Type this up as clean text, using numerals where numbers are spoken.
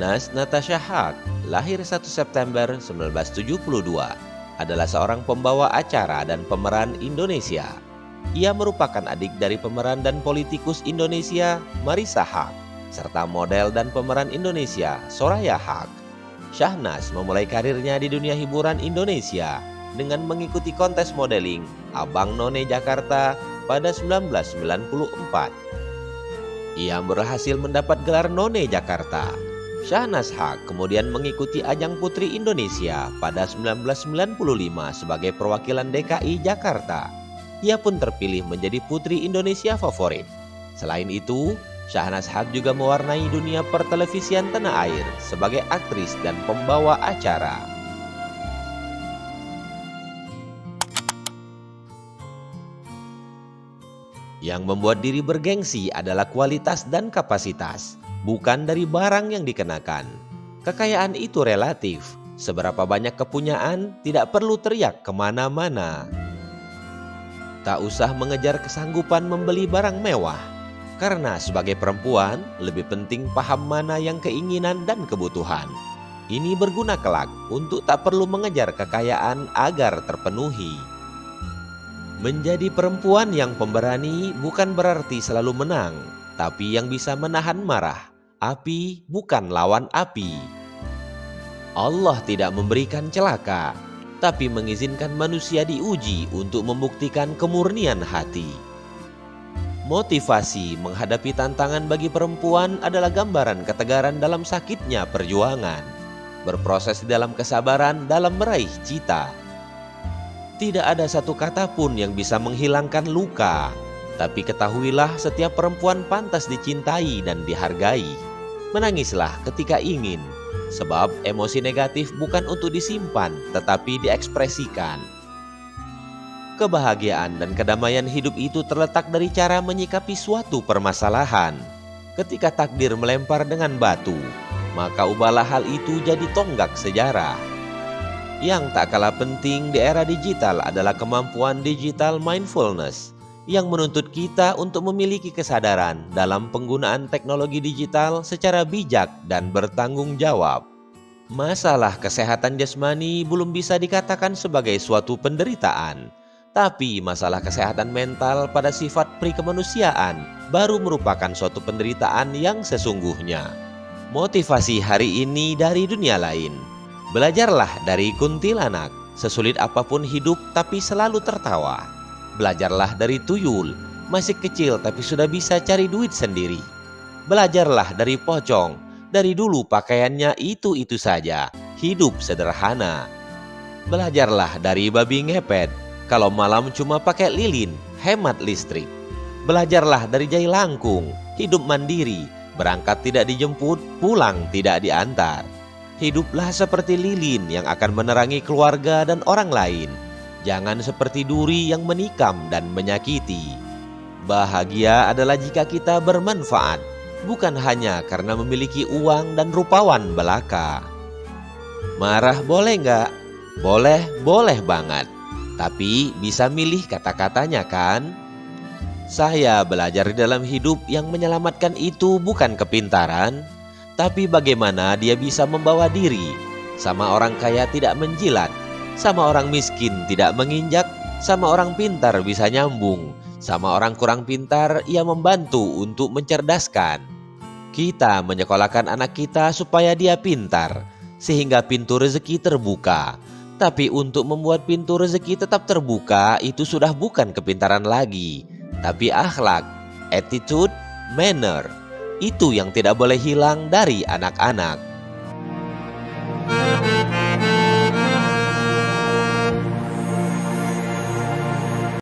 Shahnas Natasha Haq, lahir 1 September 1972, adalah seorang pembawa acara dan pemeran Indonesia. Ia merupakan adik dari pemeran dan politikus Indonesia Marissa Haq, serta model dan pemeran Indonesia Soraya Haq. Shahnas memulai karirnya di dunia hiburan Indonesia dengan mengikuti kontes modeling Abang None Jakarta pada 1994. Ia berhasil mendapat gelar None Jakarta. Shahnas Haq kemudian mengikuti ajang Putri Indonesia pada 1995 sebagai perwakilan DKI Jakarta. Ia pun terpilih menjadi Putri Indonesia favorit. Selain itu, Shahnas Haq juga mewarnai dunia pertelevisian tanah air sebagai aktris dan pembawa acara. Yang membuat diri bergengsi adalah kualitas dan kapasitas, bukan dari barang yang dikenakan. Kekayaan itu relatif. Seberapa banyak kepunyaan tidak perlu teriak kemana-mana. Tak usah mengejar kesanggupan membeli barang mewah. Karena sebagai perempuan, lebih penting paham mana yang keinginan dan kebutuhan. Ini berguna kelak untuk tak perlu mengejar kekayaan agar terpenuhi. Menjadi perempuan yang pemberani bukan berarti selalu menang, tapi yang bisa menahan marah. Api bukan lawan api. Allah tidak memberikan celaka, tapi mengizinkan manusia diuji untuk membuktikan kemurnian hati. Motivasi menghadapi tantangan bagi perempuan adalah gambaran ketegaran dalam sakitnya perjuangan, berproses dalam kesabaran dalam meraih cita. Tidak ada satu kata pun yang bisa menghilangkan luka, tapi ketahuilah setiap perempuan pantas dicintai dan dihargai. Menangislah ketika ingin, sebab emosi negatif bukan untuk disimpan, tetapi diekspresikan. Kebahagiaan dan kedamaian hidup itu terletak dari cara menyikapi suatu permasalahan. Ketika takdir melempar dengan batu, maka ubahlah hal itu jadi tonggak sejarah. Yang tak kalah penting di era digital adalah kemampuan digital mindfulness yang menuntut kita untuk memiliki kesadaran dalam penggunaan teknologi digital secara bijak dan bertanggung jawab. Masalah kesehatan jasmani belum bisa dikatakan sebagai suatu penderitaan, tapi masalah kesehatan mental pada sifat prikemanusiaan baru merupakan suatu penderitaan yang sesungguhnya. Motivasi hari ini dari dunia lain. Belajarlah dari kuntilanak, sesulit apapun hidup tapi selalu tertawa. Belajarlah dari tuyul, masih kecil tapi sudah bisa cari duit sendiri. Belajarlah dari pocong, dari dulu pakaiannya itu-itu saja, hidup sederhana. Belajarlah dari babi ngepet, kalau malam cuma pakai lilin, hemat listrik. Belajarlah dari jai langkung, hidup mandiri, berangkat tidak dijemput, pulang tidak diantar. Hiduplah seperti lilin yang akan menerangi keluarga dan orang lain. Jangan seperti duri yang menikam dan menyakiti. Bahagia adalah jika kita bermanfaat, bukan hanya karena memiliki uang dan rupawan belaka. Marah boleh nggak? Boleh, boleh banget. Tapi bisa milih kata-katanya kan? Saya belajar di dalam hidup yang menyelamatkan itu bukan kepintaran, tapi bagaimana dia bisa membawa diri. Sama orang kaya tidak menjilat, sama orang miskin tidak menginjak, sama orang pintar bisa nyambung, sama orang kurang pintar ia membantu untuk mencerdaskan. Kita menyekolahkan anak kita supaya dia pintar, sehingga pintu rezeki terbuka. Tapi untuk membuat pintu rezeki tetap terbuka itu sudah bukan kepintaran lagi, tapi akhlak, attitude, manner. Itu yang tidak boleh hilang dari anak-anak.